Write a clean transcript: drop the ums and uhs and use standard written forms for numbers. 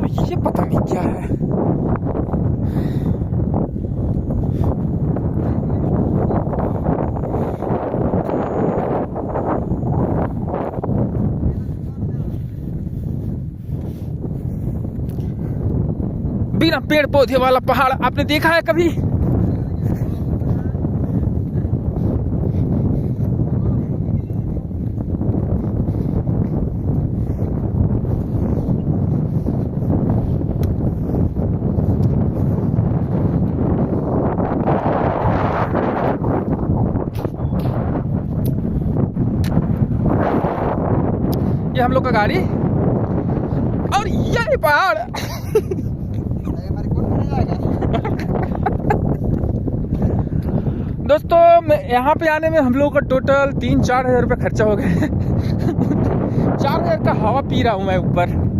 ये पता नहीं क्या है। बिना पेड़ पौधे वाला पहाड़ आपने देखा है कभी? ये हम लोग का गाड़ी और ये पहाड़। दोस्तों यहाँ पे आने में हम लोग का टोटल 3-4 हज़ार रुपये खर्चा हो गया। 4 हज़ार का हवा पी रहा हूँ मैं ऊपर।